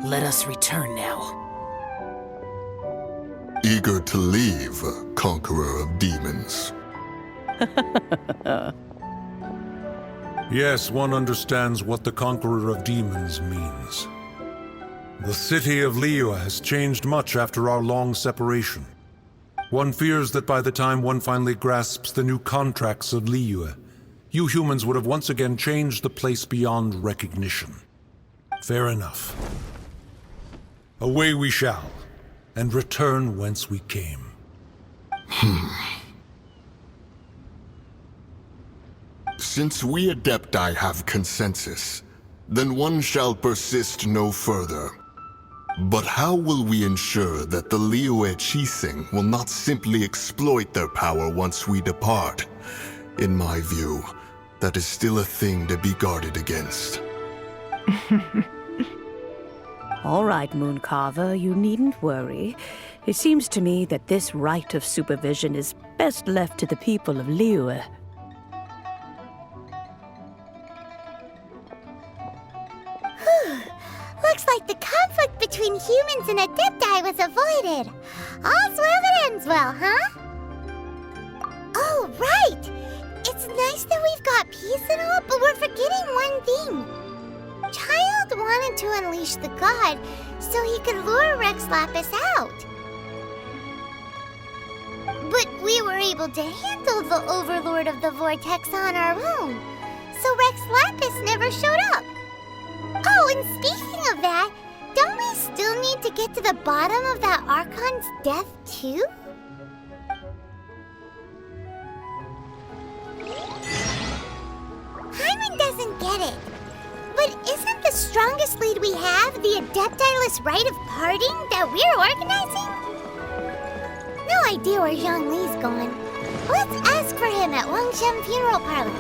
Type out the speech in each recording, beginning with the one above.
Let us return now. Eager to leave, conqueror of demons. Yes, one understands what the Conqueror of Demons means. The city of Liyue has changed much after our long separation. One fears that by the time one finally grasps the new contracts of Liyue, you humans would have once again changed the place beyond recognition. Fair enough. Away we shall, and return whence we came. Since we Adepti have consensus, then one shall persist no further. But how will we ensure that the Liyue Chising will not simply exploit their power once we depart? In my view, that is still a thing to be guarded against. All right, Mooncarver, you needn't worry. It seems to me that this right of supervision is best left to the people of Liyue. Looks like the conflict between humans and Adepti was avoided. All's well that ends well, huh? Oh, right! It's nice that we've got peace and all, but we're forgetting one thing. Child wanted to unleash the god so he could lure Rex Lapis out. But we were able to handle the Overlord of the Vortex on our own, so Rex Lapis never showed up. Oh, and speaking of that, don't we still need to get to the bottom of that Archon's death, too? Hyman doesn't get it. But isn't the strongest lead we have the Adeptiless rite of parting that we're organizing? No idea where Zhongli's going. Let's ask for him at Wangshan Funeral Parlor.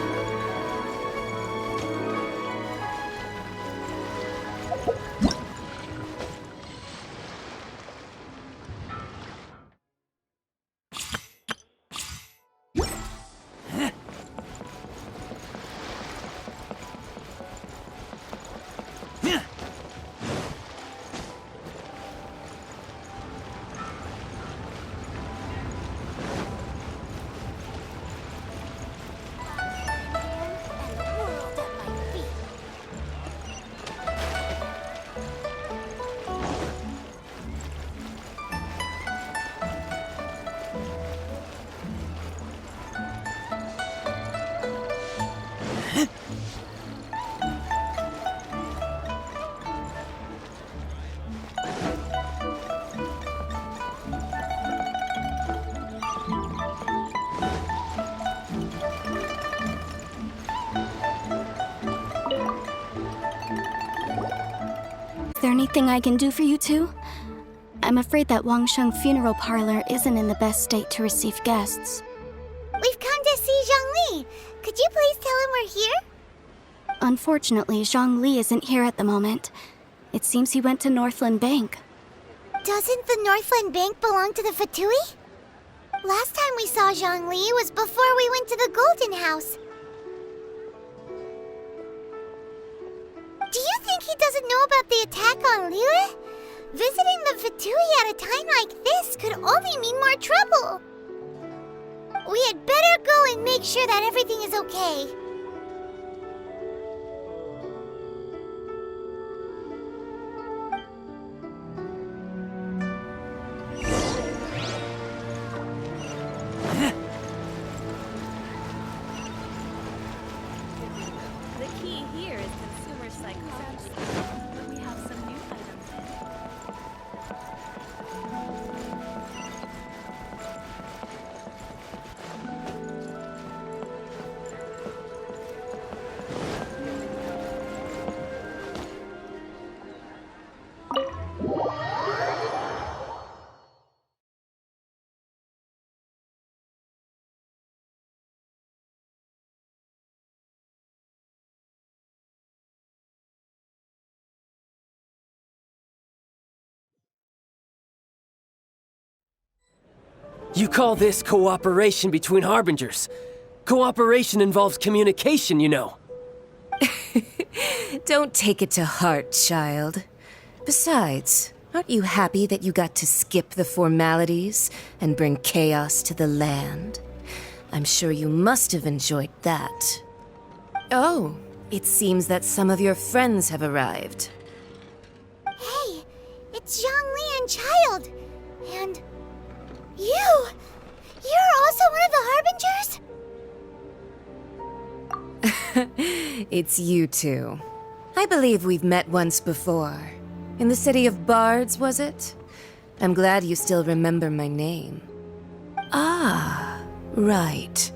Is there anything I can do for you two? I'm afraid that Wangsheng Funeral Parlor isn't in the best state to receive guests. We've come to see Zhongli. Could you please tell him we're here? Unfortunately, Zhongli isn't here at the moment. It seems he went to Northland Bank. Doesn't the Northland Bank belong to the Fatui? Last time we saw Zhongli was before we went to the Golden House. Do you think he doesn't know about the attack on Liyue? Visiting the Fatui at a time like this could only mean more trouble. We had better go and make sure that everything is okay. The key here is consumer psychology. We have some new items in. You call this cooperation between Harbingers? Cooperation involves communication, you know. Don't take it to heart, child. Besides, aren't you happy that you got to skip the formalities and bring chaos to the land? I'm sure you must have enjoyed that. Oh, it seems that some of your friends have arrived. Hey, it's Zhongli and Child. And you! You're also one of the Harbingers? It's you two. I believe we've met once before. In the city of Bards, was it? I'm glad you still remember my name. Ah, right.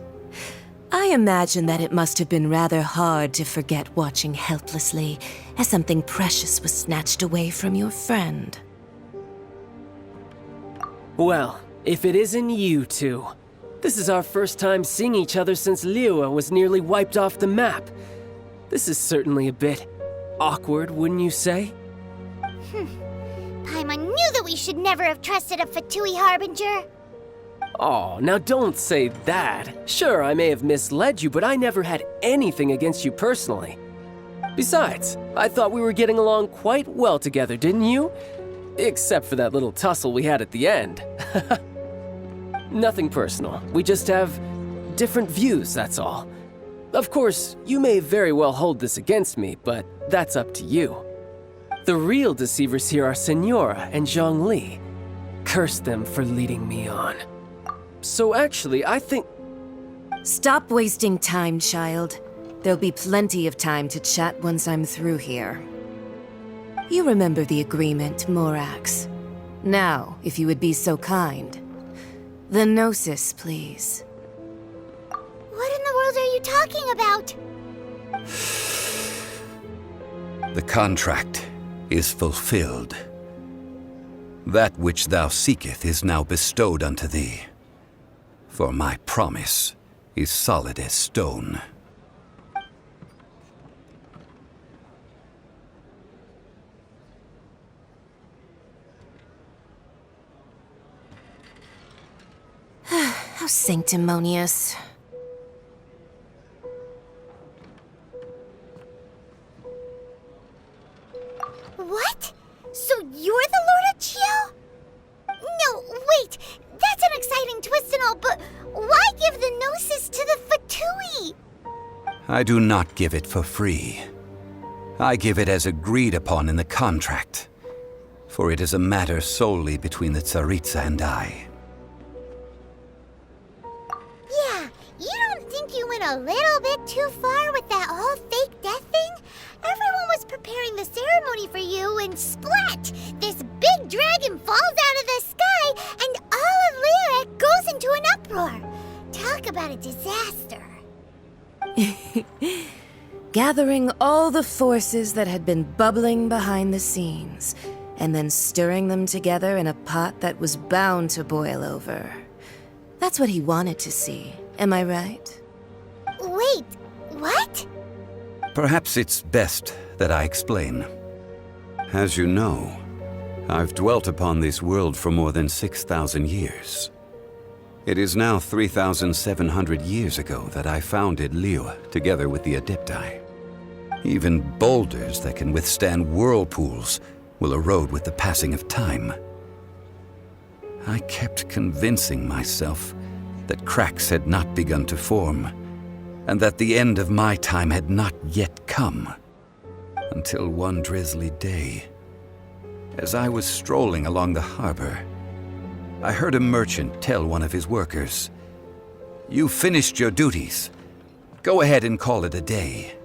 I imagine that it must have been rather hard to forget watching helplessly as something precious was snatched away from your friend. Well, if it isn't you two. This is our first time seeing each other since Liyue was nearly wiped off the map. This is certainly a bit awkward, wouldn't you say? Paimon knew that we should never have trusted a Fatui Harbinger. Oh, now don't say that. Sure, I may have misled you, but I never had anything against you personally. Besides, I thought we were getting along quite well together, didn't you? Except for that little tussle we had at the end. Nothing personal. We just have different views, that's all. Of course, you may very well hold this against me, but that's up to you. The real deceivers here are Senora and Zhongli. Curse them for leading me on. So actually, I think... Stop wasting time, child. There'll be plenty of time to chat once I'm through here. You remember the agreement, Morax. Now, if you would be so kind. The Gnosis, please. What in the world are you talking about? The contract is fulfilled. That which thou seeketh is now bestowed unto thee. For my promise is solid as stone. How sanctimonious. What? So you're the Lord of Chiao? No, wait! That's an exciting twist and all, but why give the Gnosis to the Fatui? I do not give it for free. I give it as agreed upon in the contract, for it is a matter solely between the Tsaritsa and I. Yeah, you don't think you went a little bit too far with that whole fake death thing? Everyone was preparing the ceremony for you, and splat! This big dragon falls out of the sky, and all of Liyue goes into an uproar. Talk about a disaster. Gathering all the forces that had been bubbling behind the scenes, and then stirring them together in a pot that was bound to boil over. That's what he wanted to see, am I right? Wait, what? Perhaps it's best that I explain. As you know, I've dwelt upon this world for more than 6,000 years. It is now 3,700 years ago that I founded Liyue together with the Adepti. Even boulders that can withstand whirlpools will erode with the passing of time. I kept convincing myself that cracks had not begun to form, and that the end of my time had not yet come. Until one drizzly day, as I was strolling along the harbor, I heard a merchant tell one of his workers, "You finished your duties. Go ahead and call it a day."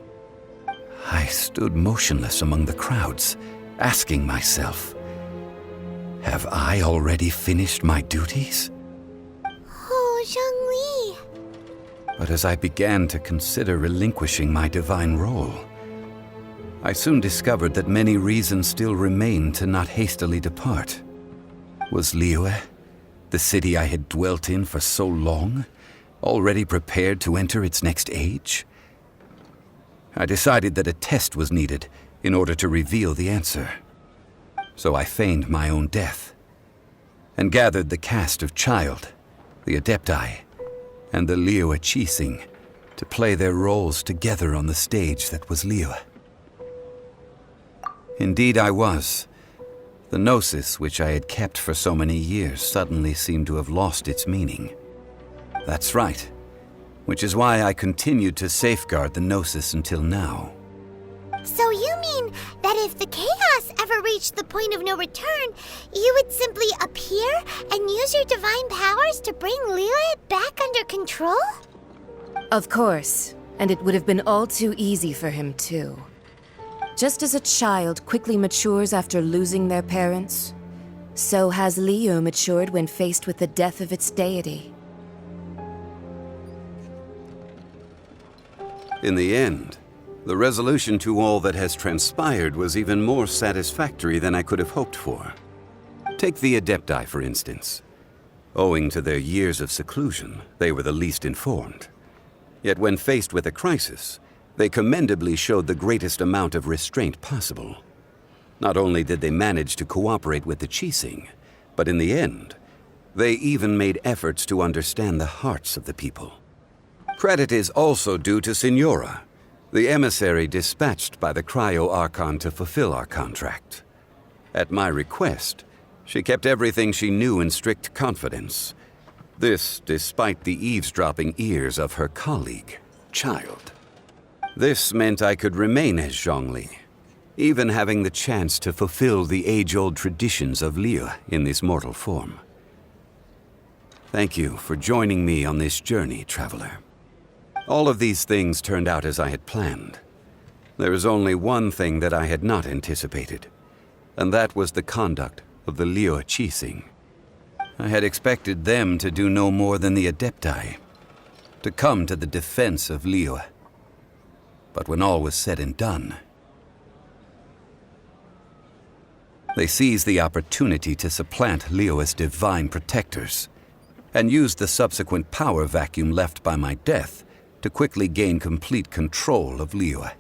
I stood motionless among the crowds, asking myself, have I already finished my duties? Oh, Zhongli. But as I began to consider relinquishing my divine role, I soon discovered that many reasons still remained to not hastily depart. Was Liyue, the city I had dwelt in for so long, already prepared to enter its next age? I decided that a test was needed in order to reveal the answer. So I feigned my own death, and gathered the cast of Child, the Adepti, and the Liyue Qixing to play their roles together on the stage that was Liyue. Indeed I was, The Gnosis, which I had kept for so many years, suddenly seemed to have lost its meaning. That's right, which is why I continued to safeguard the Gnosis until now. So you mean that if the chaos ever reached the point of no return, you would simply appear and use your divine powers to bring Liyue back under control? Of course, and it would have been all too easy for him too. Just as a child quickly matures after losing their parents, so has Liyue matured when faced with the death of its deity. In the end, the resolution to all that has transpired was even more satisfactory than I could have hoped for. Take the Adepti, for instance. Owing to their years of seclusion, they were the least informed. Yet when faced with a crisis, they commendably showed the greatest amount of restraint possible. Not only did they manage to cooperate with the Qixing, but in the end, they even made efforts to understand the hearts of the people. Credit is also due to Signora, the emissary dispatched by the Cryo-Archon to fulfill our contract. At my request, she kept everything she knew in strict confidence. This despite the eavesdropping ears of her colleague, Child. This meant I could remain as Zhongli, even having the chance to fulfill the age-old traditions of Liyue in this mortal form. Thank you for joining me on this journey, traveler. All of these things turned out as I had planned. There is only one thing that I had not anticipated, and that was the conduct of the Liyue Qixing. I had expected them to do no more than the Adepti, to come to the defense of Liyue. But when all was said and done, they seized the opportunity to supplant Liyue's divine protectors, and used the subsequent power vacuum left by my death to quickly gain complete control of Liyue.